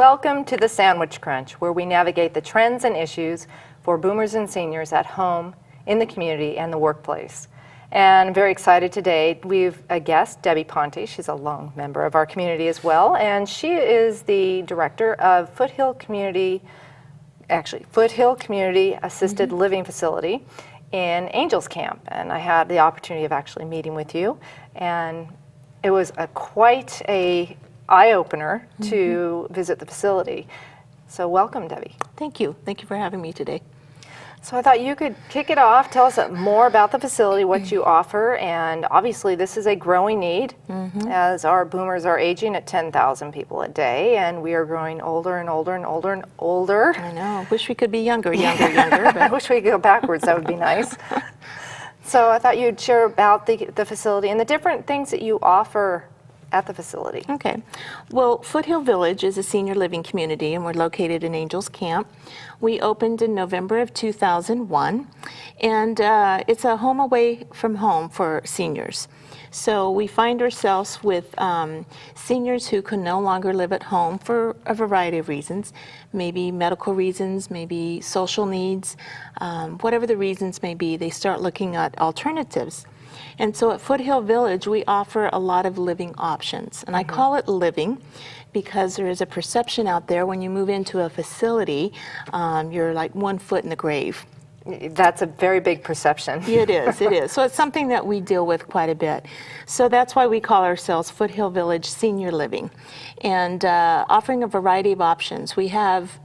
Welcome to the Sandwich Crunch, where we navigate the trends and issues for boomers and seniors at home, in the community, and the workplace. And I'm very excited today. We've a guest, Debbie Ponte. She's a long member of our community as well, and she is the director of Foothill Community Assisted Living Facility in Angels Camp. And I had the opportunity of actually meeting with you, and it was quite a eye-opener to visit the facility. So welcome, Debbie. Thank you. Thank you for having me today. So I thought you could kick it off, tell us more about the facility, what you offer, and obviously this is a growing need as our boomers are aging at 10,000 people a day, and we are growing older and older and older and older. I know. Wish we could be younger. But I wish we could go backwards. That would be nice. So I thought you'd share about the facility and the different things that you offer at the facility. Okay. Well, Foothill Village is a senior living community, and we're located in Angels Camp. We opened in November of 2001, and it's a home away from home for seniors. So we find ourselves with seniors who can no longer live at home for a variety of reasons, maybe medical reasons, maybe social needs, whatever the reasons may be, they start looking at alternatives. And so at Foothill Village, we offer a lot of living options. And I call it living because there is a perception out there when you move into a facility, you're like 1 foot in the grave. That's a very big perception. It is. So it's something that we deal with quite a bit. So that's why we call ourselves Foothill Village Senior Living, and offering a variety of options. We have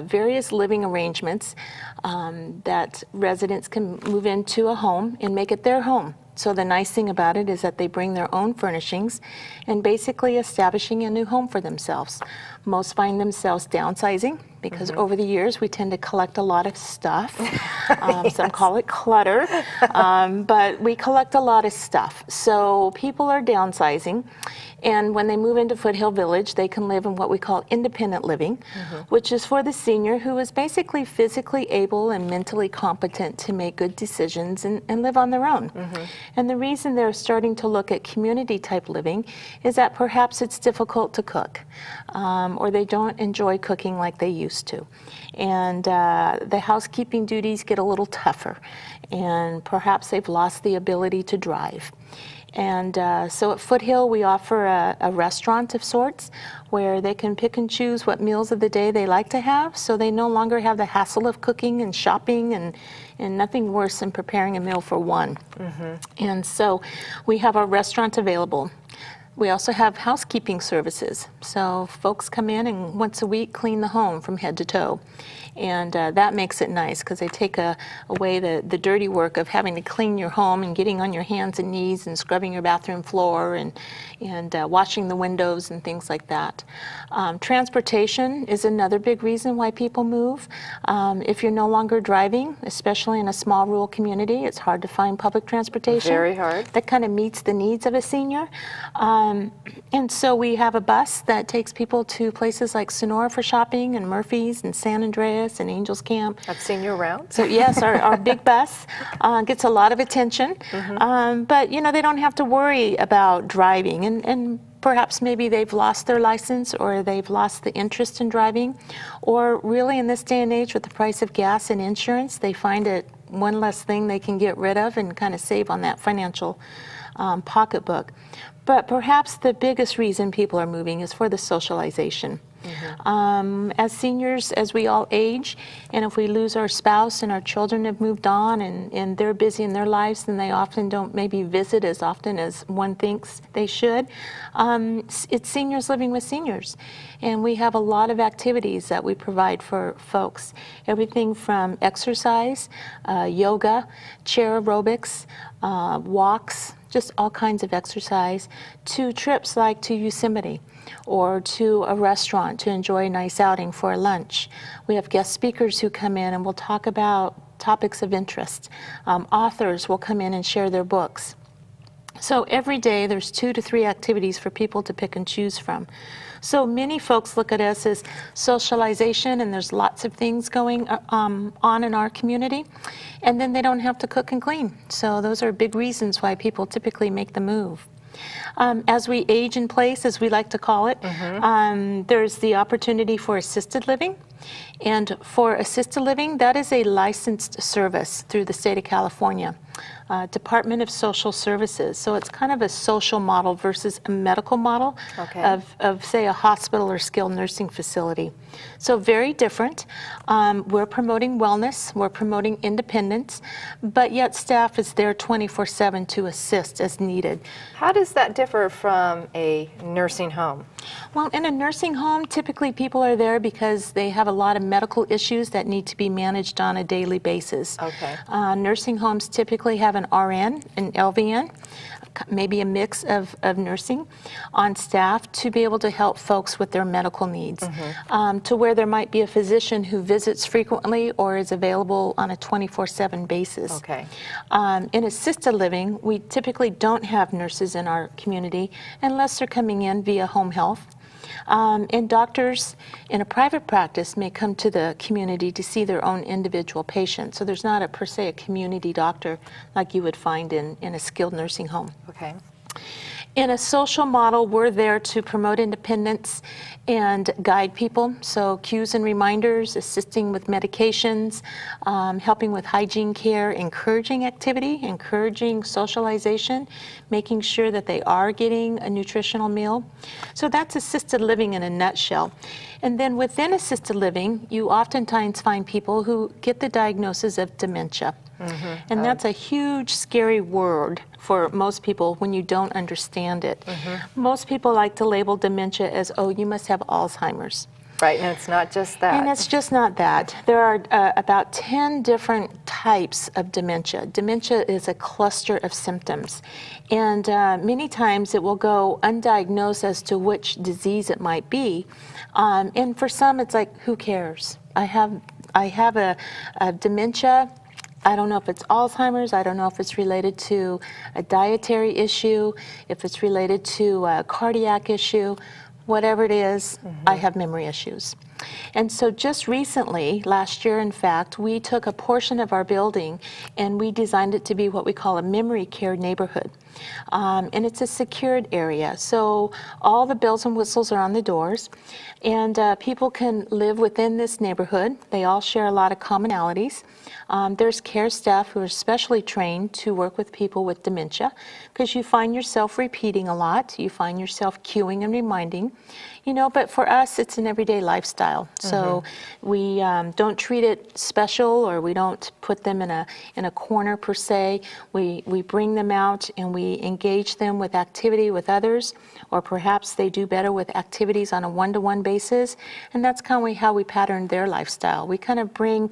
various living arrangements that residents can move into a home and make it their home. So the nice thing about it is that they bring their own furnishings and basically establishing a new home for themselves. Most find themselves downsizing because over the years we tend to collect a lot of stuff. Yes. Some call it clutter, but we collect a lot of stuff. So people are downsizing, and when they move into Foothill Village, they can live in what we call independent living, which is for the senior who is basically physically able and mentally competent to make good decisions and live on their own. And the reason they're starting to look at community type living is that perhaps it's difficult to cook, or they don't enjoy cooking like they used to. And the housekeeping duties get a little tougher, and perhaps they've lost the ability to drive. And so at Foothill, we offer a restaurant of sorts where they can pick and choose what meals of the day they like to have, so they no longer have the hassle of cooking and shopping, and nothing worse than preparing a meal for one. And so we have our restaurant available. We also have housekeeping services. So folks come in and once a week clean the home from head to toe. And that makes it nice because they take away the dirty work of having to clean your home and getting on your hands and knees and scrubbing your bathroom floor and washing the windows and things like that. Transportation is another big reason why people move. If you're no longer driving, especially in a small rural community, it's hard to find public transportation. Very hard. That kind of meets the needs of a senior. And so we have a bus that takes people to places like Sonora for shopping, and Murphy's and San Andreas and Angels Camp. I've seen you around. So yes, our big bus gets a lot of attention, but they don't have to worry about driving, and perhaps maybe they've lost their license or they've lost the interest in driving, or really in this day and age with the price of gas and insurance, they find it one less thing they can get rid of and kind of save on that financial pocketbook. But perhaps the biggest reason people are moving is for the socialization. As seniors, as we all age, and if we lose our spouse and our children have moved on and they're busy in their lives, then they often don't maybe visit as often as one thinks they should. It's seniors living with seniors. And we have a lot of activities that we provide for folks. Everything from exercise, yoga, chair aerobics, walks, just all kinds of exercise, to trips like to Yosemite or to a restaurant to enjoy a nice outing for lunch. We have guest speakers who come in and will talk about topics of interest. Authors will come in and share their books. So every day there's 2 to 3 activities for people to pick and choose from. So many folks look at us as socialization, and there's lots of things going on in our community, and then they don't have to cook and clean. So those are big reasons why people typically make the move. As we age in place, as we like to call it, there's the opportunity for assisted living. And for assisted living, that is a licensed service through the state of California, Department of Social Services. So it's kind of a social model versus a medical model of, say, a hospital or skilled nursing facility. So very different. We're promoting wellness, we're promoting independence, but yet staff is there 24/7 to assist as needed. How does that differ from a nursing home? Well, in a nursing home, typically people are there because they have a lot of medical issues that need to be managed on a daily basis. Okay. Nursing homes typically have an RN, an LVN, maybe a mix of nursing on staff to be able to help folks with their medical needs, to where there might be a physician who visits frequently or is available on a 24/7 basis. Okay. In assisted living, we typically don't have nurses in our community unless they're coming in via home health. And doctors in a private practice may come to the community to see their own individual patients. So there's not a per se a community doctor like you would find in a skilled nursing home. Okay. In a social model, we're there to promote independence and guide people. So cues and reminders, assisting with medications, helping with hygiene care, encouraging activity, encouraging socialization, making sure that they are getting a nutritional meal. So that's assisted living in a nutshell. And then within assisted living, you oftentimes find people who get the diagnosis of dementia. And that's a huge, scary word for most people when you don't understand it. Most people like to label dementia as, oh, you must have Alzheimer's. Right, and it's not just that. And it's just not that. There are about 10 different types of dementia. Dementia is a cluster of symptoms. And many times it will go undiagnosed as to which disease it might be. And for some, it's like, who cares? I have a dementia. I don't know if it's Alzheimer's. I don't know if it's related to a dietary issue, if it's related to a cardiac issue. Whatever it is, I have memory issues. And so just recently, last year in fact, we took a portion of our building and we designed it to be what we call a memory care neighborhood. And it's a secured area. So all the bells and whistles are on the doors, and people can live within this neighborhood. They all share a lot of commonalities. There's care staff who are specially trained to work with people with dementia, because you find yourself repeating a lot. You find yourself cueing and reminding. You know, but for us, it's an everyday lifestyle. So we don't treat it special, or we don't put them in a corner per se. We bring them out and we engage them with activity with others, or perhaps they do better with activities on a one-to-one basis. And that's kind of how we pattern their lifestyle. We kind of bring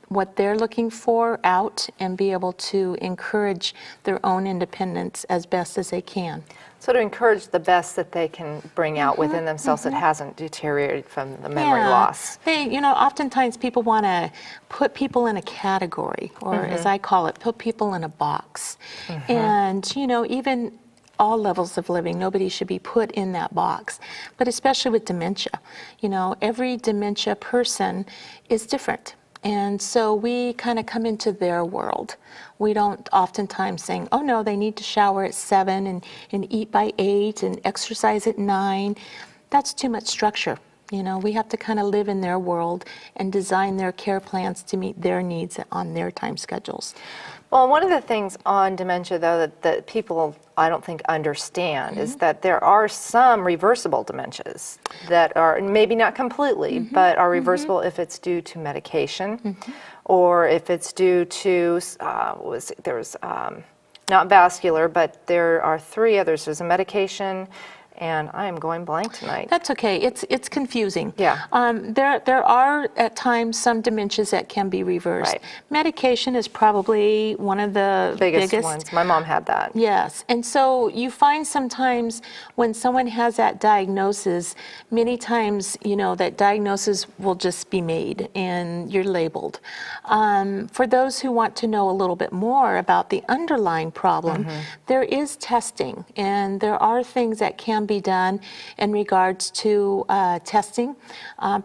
what they're looking for out and be able to encourage their own independence as best as they can. So to encourage the best that they can bring out within themselves that hasn't deteriorated from the memory loss. Oftentimes people want to put people in a category, or as I call it, put people in a box. And, even all levels of living, nobody should be put in that box. But especially with dementia, every dementia person is different. And so we kind of come into their world. We don't oftentimes saying, oh no, they need to shower at 7 and eat by 8 and exercise at 9. That's too much structure. We have to kind of live in their world and design their care plans to meet their needs on their time schedules. Well, one of the things on dementia, though, that people, I don't think, understand is that there are some reversible dementias that are, maybe not completely, but are reversible if it's due to medication, or if it's due to, not vascular, but there are 3 others. There's a medication, and I am going blank tonight. That's okay. It's confusing. Yeah. There are at times some dementias that can be reversed. Right. Medication is probably one of the biggest ones. My mom had that. Yes. And so you find sometimes when someone has that diagnosis, many times, that diagnosis will just be made and you're labeled. For those who want to know a little bit more about the underlying problem, there is testing, and there are things that can be done in regards to testing.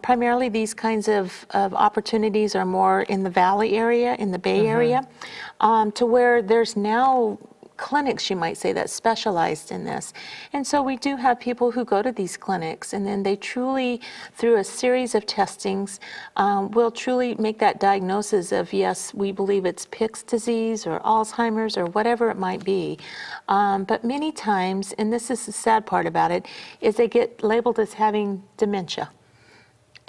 Primarily these kinds of opportunities are more in the Valley area, in the Bay Area, to where there's now clinics, you might say, that specialized in this. And so we do have people who go to these clinics, and then they truly, through a series of testings, will truly make that diagnosis of, yes, we believe it's Pick's disease or Alzheimer's or whatever it might be. But many times, and this is the sad part about it, is they get labeled as having dementia.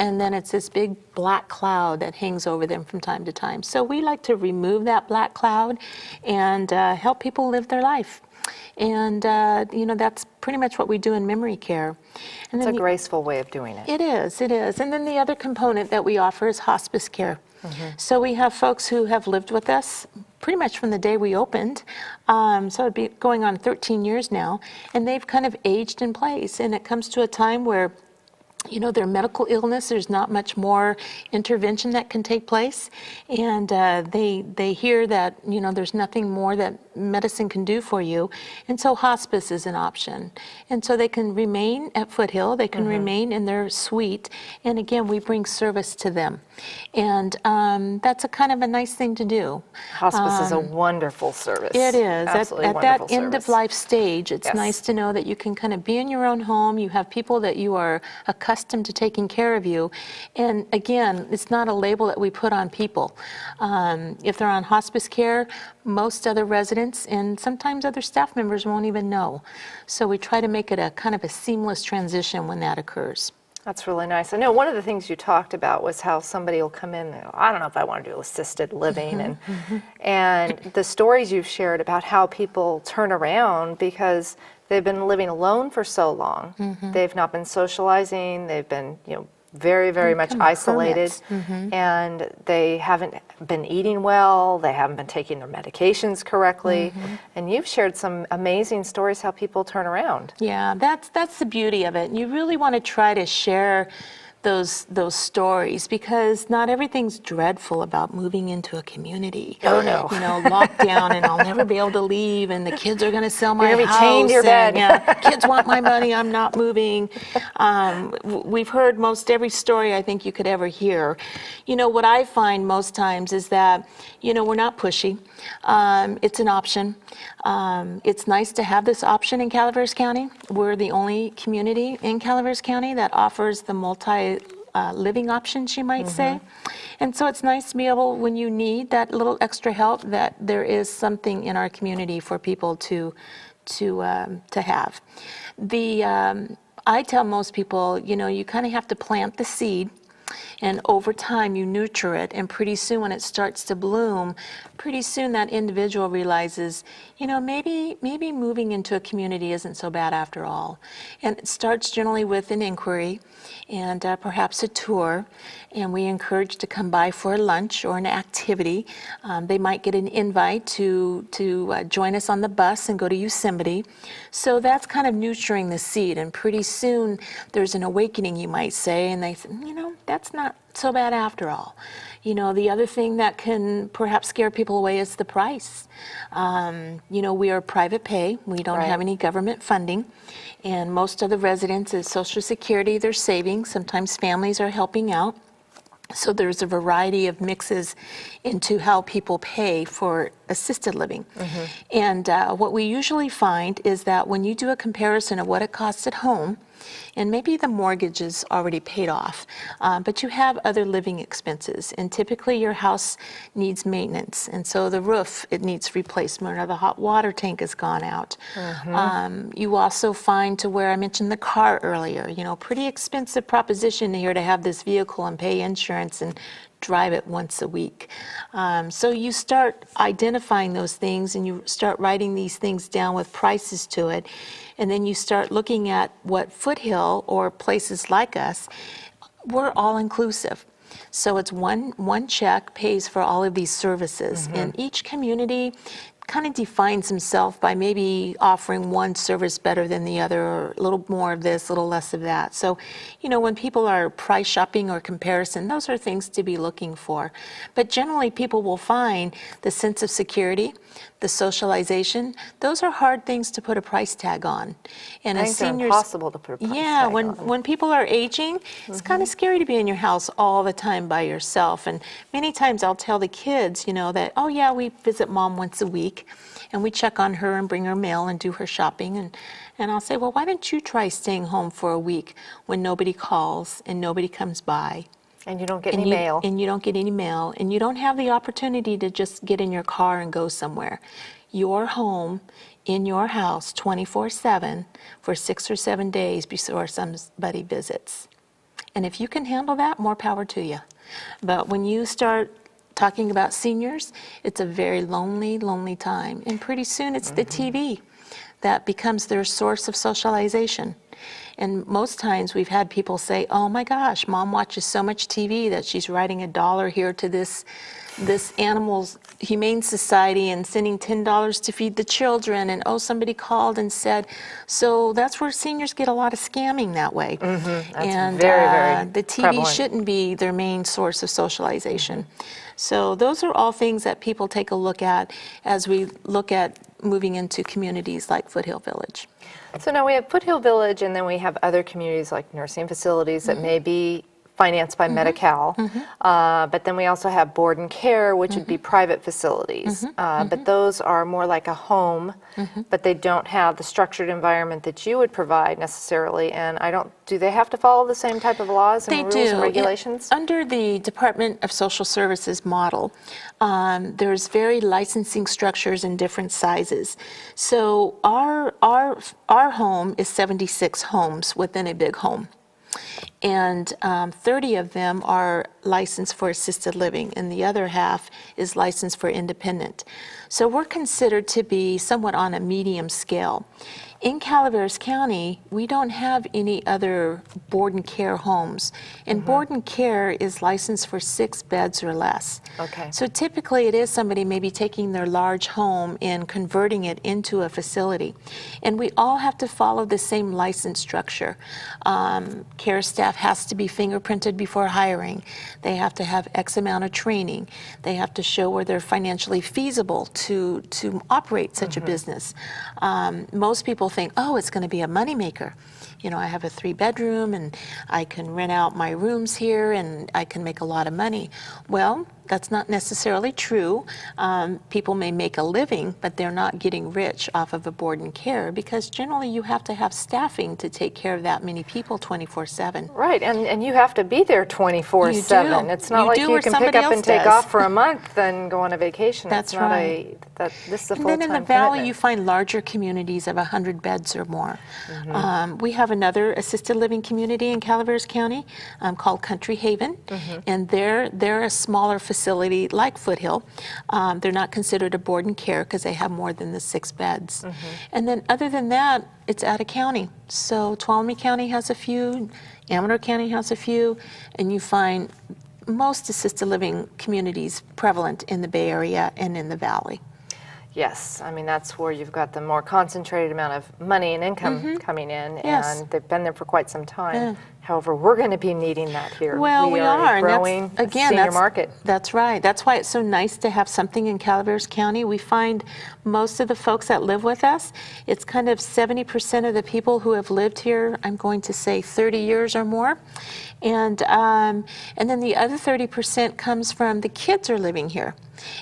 And then it's this big black cloud that hangs over them from time to time. So we like to remove that black cloud and help people live their life. And, that's pretty much what we do in memory care. And It's a graceful way of doing it. It is. And then the other component that we offer is hospice care. So we have folks who have lived with us pretty much from the day we opened. So it'd be going on 13 years now. And they've kind of aged in place. And it comes to a time where their medical illness, there's not much more intervention that can take place. And they hear that, there's nothing more that medicine can do for you. And so hospice is an option. And so they can remain at Foothill, they can remain in their suite. And again, we bring service to them. And that's a kind of a nice thing to do. Hospice is a wonderful service. It is. Absolutely At wonderful that end of service. life stage, it's Yes. nice to know that you can kind of be in your own home. You have people that you are accustomed to taking care of you. And again, it's not a label that we put on people. If they're on hospice care, most other residents and sometimes other staff members won't even know. So we try to make it a kind of a seamless transition when that occurs. That's really nice. I know one of the things you talked about was how somebody will come in and go, I don't know if I want to do assisted living. And the stories you've shared about how people turn around because they've been living alone for so long. They've not been socializing. They've been, very, very much Become isolated. hermits. And they haven't been eating well. They haven't been taking their medications correctly. And you've shared some amazing stories how people turn around. Yeah, that's the beauty of it. And you really want to try to share those stories because not everything's dreadful about moving into a community. Oh, no. Lockdown and I'll never be able to leave and the kids are going to sell my You're gonna be house. chained to your and, bed. yeah, kids want my money, I'm not moving. We've heard most every story I think you could ever hear. What I find most times is that, we're not pushy. It's an option. It's nice to have this option in Calaveras County. We're the only community in Calaveras County that offers the living options, you might say. And so it's nice to be able, when you need that little extra help, that there is something in our community for people to have. I tell most people, you kind of have to plant the seed. And over time, you nurture it, and pretty soon when it starts to bloom, pretty soon that individual realizes, maybe moving into a community isn't so bad after all. And it starts generally with an inquiry and perhaps a tour, and we encourage to come by for a lunch or an activity. They might get an invite to join us on the bus and go to Yosemite. So that's kind of nurturing the seed, and pretty soon there's an awakening, you might say, and they say, that's not so bad after all. The other thing that can perhaps scare people away is the price. We are private pay. We don't have any government funding. And most of the residents is Social Security, they're saving. Sometimes families are helping out. So there's a variety of mixes into how people pay for assisted living. And what we usually find is that when you do a comparison of what it costs at home, and maybe the mortgage is already paid off, but you have other living expenses, and typically your house needs maintenance, and so the roof, it needs replacement, or the hot water tank has gone out. You also find, to where I mentioned the car earlier, pretty expensive proposition here to have this vehicle and pay insurance and drive it once a week. So you start identifying those things and you start writing these things down with prices to it. And then you start looking at what Foothill or places like us, we're all inclusive. So it's one check pays for all of these services. And each community kind of defines himself by maybe offering one service better than the other, or a little more of this, a little less of that. So, when people are price shopping or comparison, those are things to be looking for. But generally, people will find the sense of security, the socialization. Those are hard things to put a price tag on. And I as think they're seniors, impossible to put a price tag on. when people are aging, it's kind of scary to be in your house all the time by yourself. And many times I'll tell the kids, that, oh yeah, we visit mom once a week. week. And we check on her and bring her mail and do her shopping. And I'll say, well, why don't you try staying home for a week when nobody calls and nobody comes by? And you don't get any mail. And you don't get any mail. And you don't have the opportunity to just get in your car and go somewhere. You're home in your house 24/7 for 6 or 7 days before somebody visits. And if you can handle that, more power to you. But when you start talking about seniors, it's a very lonely, lonely time. And pretty soon it's the TV that becomes their source of socialization. And most times we've had people say, oh my gosh, mom watches so much TV that she's writing $1 here to this animals humane society and sending $10 to feed the children. And oh, somebody called and said, so that's where seniors get a lot of scamming that way. That's And very the TV prevalent. shouldn't be their main source of socialization. So those are all things that people take a look at as we look at moving into communities like Foothill Village. So now we have Foothill Village, and then we have other communities like nursing facilities that may be financed by Medi-Cal. But then we also have board and care, which would be private facilities. But those are more like a home, but they don't have the structured environment that you would provide necessarily. And do they have to follow the same type of laws and rules and regulations? Under the Department of Social Services model, there's very licensing structures in different sizes. So our home is 76 homes within a big home. And 30 of them are licensed for assisted living, and the other half is licensed for independent. So we're considered to be somewhat on a medium scale. In Calaveras County, we don't have any other board and care homes. And board and care is licensed for 6 beds or less. Okay. So typically it is somebody maybe taking their large home and converting it into a facility. And we all have to follow the same license structure. Care staff has to be fingerprinted before hiring. They have to have X amount of training. They have to show where they're financially feasible to operate such a business. Most people think, oh, it's going to be a moneymaker. You know, I have a 3-bedroom and I can rent out my rooms here and I can make a lot of money. Well, that's not necessarily true. People may make a living, but they're not getting rich off of a board and care because generally you have to have staffing to take care of that many people 24/7. Right, and you have to be there 24/7. It's not like you can pick up and take off for a month and go on a vacation. That's it's not right. This is a And full-time then in the valley, commitment. you find larger communities of 100 beds or more. We have another assisted living community in Calaveras County called Country Haven, and they're a smaller facility like Foothill. They're not considered a board and care because they have more than the 6 beds. And then other than that, it's out of county. So Tuolumne County has a few, Amador County has a few, and you find most assisted living communities prevalent in the Bay Area and in the Valley. Yes, I mean, that's where you've got the more concentrated amount of money and income coming in, Yes. and they've been there for quite some time. However, we're going to be needing that here. Well, we are, a and growing again, senior market. That's right. That's why it's so nice to have something in Calaveras County. We find most of the folks that live with us, it's kind of 70% of the people who have lived here, I'm going to say 30 years or more. And then the other 30% comes from the kids are living here.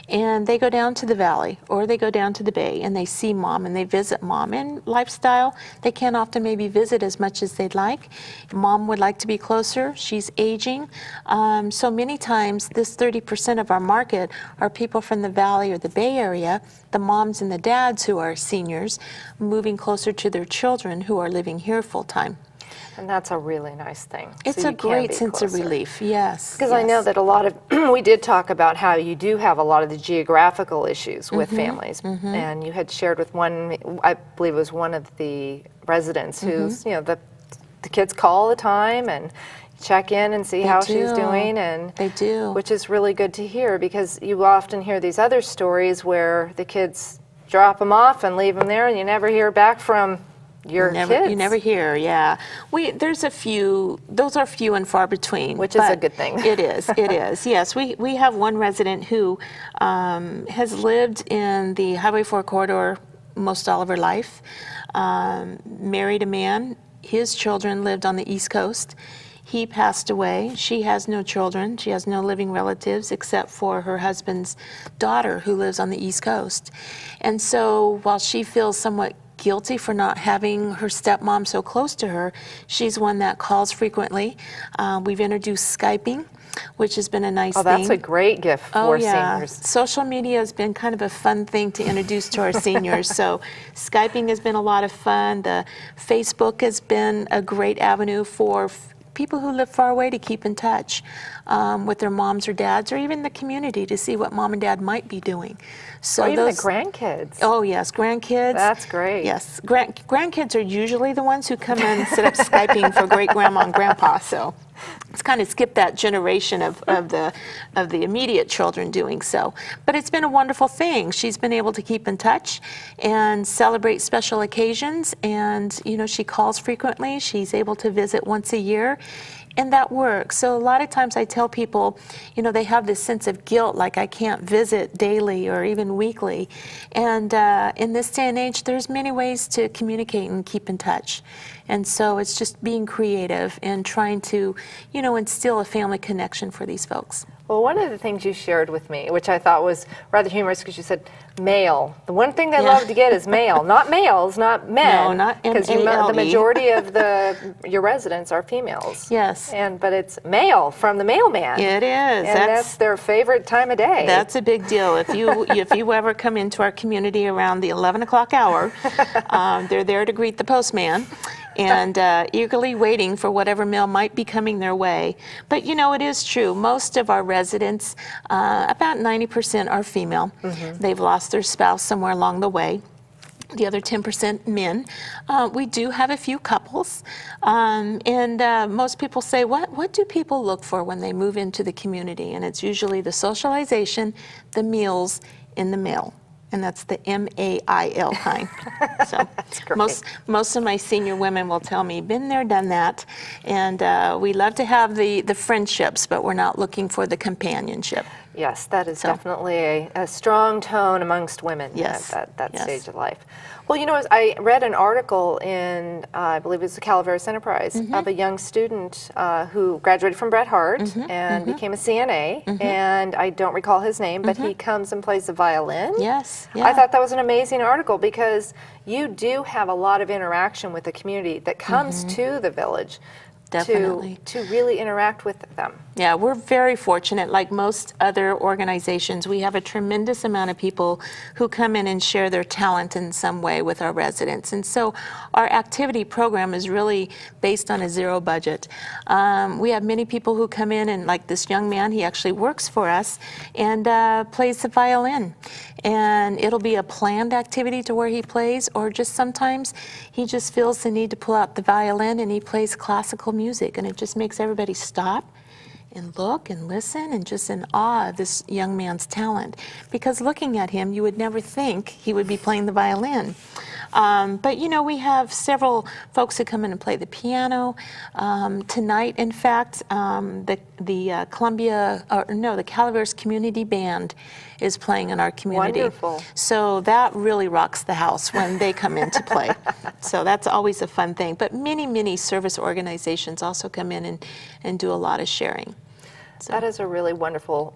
And they go down to the valley or they go down to the bay and they see mom and they visit mom. And lifestyle, they can't often maybe visit as much as they'd like. Mom would like to be closer. She's aging. So many times this 30% of our market are people from the valley or the Bay Area, the moms and the dads who are seniors, moving closer to their children who are living here full time. And that's a really nice thing. It's So a you can great be sense of closer. relief, yes. Because I know that a lot of, we did talk about how you do have a lot of the geographical issues with families. And you had shared with one, I believe it was one of the residents who's, you know, the kids call all the time and check in and see how she's doing. And They do. Which is really good to hear because you often hear these other stories where the kids drop them off and leave them there and you never hear back from your kids. You never hear, yeah. There's a few, those are few and far between. Which is a but good thing. It is, it is. Yes, we have one resident who has lived in the Highway 4 corridor most all of her life, married a man. His children lived on the East Coast. He passed away. She has no children. She has no living relatives except for her husband's daughter who lives on the East Coast. And so while she feels somewhat guilty for not having her stepmom so close to her, she's one that calls frequently. We've introduced Skyping, which has been a nice thing. Oh, that's a great gift for seniors. Social media has been kind of a fun thing to introduce to our seniors. So Skyping has been a lot of fun. The Facebook has been a great avenue for people who live far away to keep in touch with their moms or dads, or even the community to see what mom and dad might be doing. So or even the grandkids. Oh yes, grandkids. That's great. Yes, grandkids are usually the ones who come in and set up Skyping for great grandma and grandpa. So it's kind of skipped that generation of the immediate children doing so. But it's been a wonderful thing. She's been able to keep in touch and celebrate special occasions, and she calls frequently. She's able to visit once a year. And that works. So a lot of times I tell people, they have this sense of guilt, like I can't visit daily or even weekly. And in this day and age, there's many ways to communicate and keep in touch. And so it's just being creative and trying to, instill a family connection for these folks. Well, one of the things you shared with me, which I thought was rather humorous, because you said mail. The one thing they love to get is mail, not males, not men. No, not because M-A-L-E. the majority of your residents are females. Yes. But it's mail from the mailman. It is. And that's their favorite time of day. That's a big deal. If you ever come into our community around the 11 o'clock hour, they're there to greet the postman and eagerly waiting for whatever mail might be coming their way. But it is true. Most of our residents, about 90% are female. Mm-hmm. They've lost their spouse somewhere along the way. The other 10% men. We do have a few couples. And most people say, what do people look for when they move into the community? And it's usually the socialization, the meals, and the mail. And that's the M-A-I-L kind. So most of my senior women will tell me, been there, done that. And we love to have the friendships, but we're not looking for the companionship. Yes, that is definitely a strong tone amongst women at that stage of life. Well, I read an article in, I believe it was the Calaveras Enterprise, of a young student who graduated from Bret Harte and became a CNA, and I don't recall his name, but he comes and plays the violin. Yes. Yeah. I thought that was an amazing article, because you do have a lot of interaction with the community that comes to the village. Definitely. To really interact with them. Yeah, we're very fortunate. Like most other organizations, we have a tremendous amount of people who come in and share their talent in some way with our residents. And so our activity program is really based on a zero budget. We have many people who come in, and like this young man, he actually works for us and plays the violin. And it'll be a planned activity to where he plays, or just sometimes he just feels the need to pull out the violin and he plays classical music, and it just makes everybody stop and look and listen and just in awe of this young man's talent. Because looking at him, you would never think he would be playing the violin. But we have several folks who come in and play the piano. Tonight, in fact, the Calaveras Community Band is playing in our community. Wonderful. So that really rocks the house when they come in to play. So that's always a fun thing. But many service organizations also come in and do a lot of sharing. So. That is a really wonderful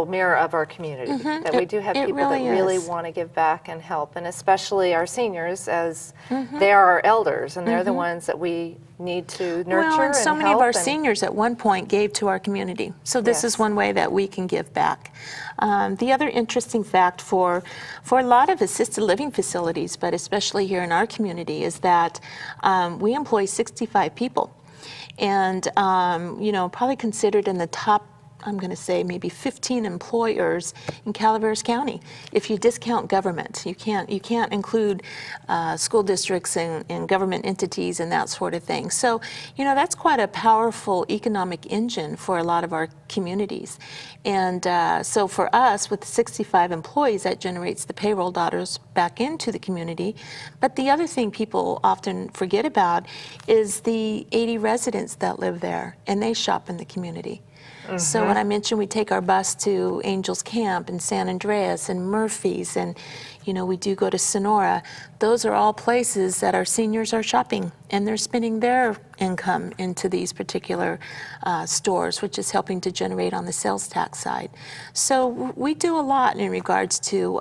mirror of our community, that we do have people really that really is. want to give back and help, and especially our seniors, as they are our elders, and they're the ones that we need to nurture Well, and so and many help of our seniors at one point gave to our community. So this is one way that we can give back. The other interesting fact for a lot of assisted living facilities, but especially here in our community, is that we employ 65 people. And, probably considered in the top, I'm going to say maybe 15 employers in Calaveras County. If you discount government, you can't include school districts and government entities and that sort of thing. So, that's quite a powerful economic engine for a lot of our communities. And so for us, with 65 employees, that generates the payroll dollars back into the community. But the other thing people often forget about is the 80 residents that live there, and they shop in the community. So when I mentioned we take our bus to Angels Camp and San Andreas and Murphy's, and we do go to Sonora, those are all places that our seniors are shopping, and they're spending their income into these particular stores, which is helping to generate on the sales tax side. So we do a lot in regards to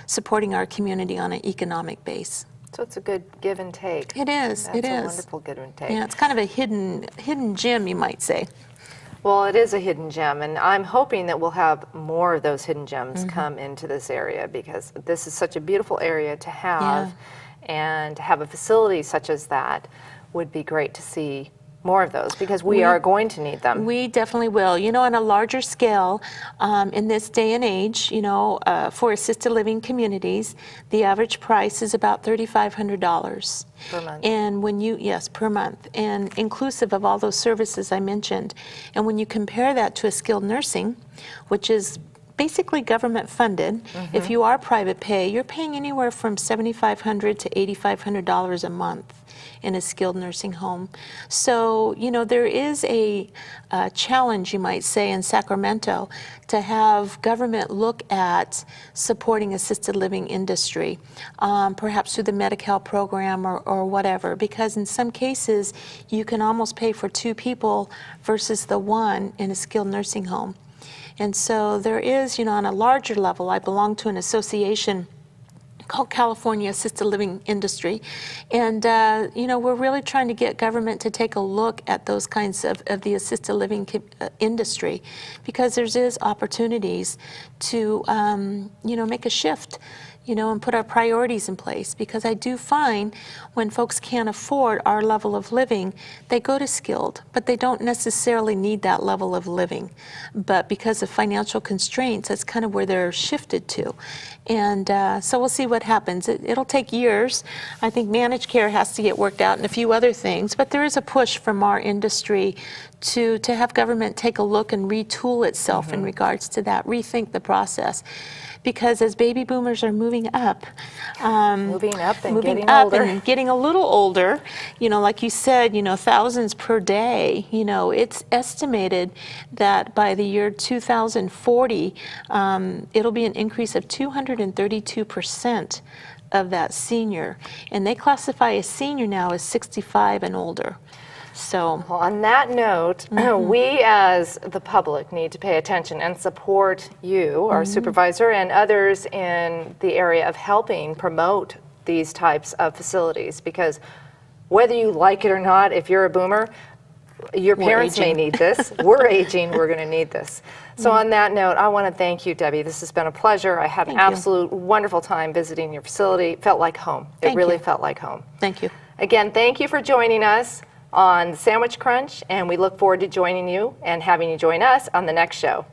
supporting our community on an economic base. So it's a good give and take. It is. That's it is a wonderful give and take. Yeah, it's kind of a hidden gem, you might say. Well, it is a hidden gem, and I'm hoping that we'll have more of those hidden gems come into this area, because this is such a beautiful area to have, and to have a facility such as that would be great to see more of those, because we are going to need them. We definitely will. On a larger scale, in this day and age, for assisted living communities, the average price is about $3,500 Per month. And yes, per month, and inclusive of all those services I mentioned. And when you compare that to a skilled nursing, which is basically government funded, if you are private pay, you're paying anywhere from $7,500 to $8,500 a month in a skilled nursing home. So, there is a challenge, you might say, in Sacramento to have government look at supporting assisted living industry, perhaps through the Medi-Cal program or whatever, because in some cases you can almost pay for two people versus the one in a skilled nursing home. And so there is, on a larger level, I belong to an association called California Assisted Living Industry. And, we're really trying to get government to take a look at those kinds of the assisted living industry, because there is opportunities to, make a shift, and put our priorities in place. Because I do find when folks can't afford our level of living, they go to skilled, but they don't necessarily need that level of living. But because of financial constraints, that's kind of where they're shifted to. And so we'll see what happens. It'll take years. I think managed care has to get worked out and a few other things, but there is a push from our industry to have government take a look and retool itself in regards to that, rethink the process. Because as baby boomers are moving up and getting a little older, like you said, thousands per day, it's estimated that by the year 2040, it'll be an increase of 232% of that senior. And they classify a senior now as 65 and older. So, well, on that note, we as the public need to pay attention and support you, our supervisor, and others in the area of helping promote these types of facilities. Because whether you like it or not, if you're a boomer, your parents may need this. We're aging, we're going to need this. So on that note, I want to thank you, Debbie. This has been a pleasure. I had an absolute wonderful time visiting your facility. It felt like home. It really felt like home. Thank you. Again, thank you for joining us on Sandwich Crunch, and we look forward to joining you and having you join us on the next show.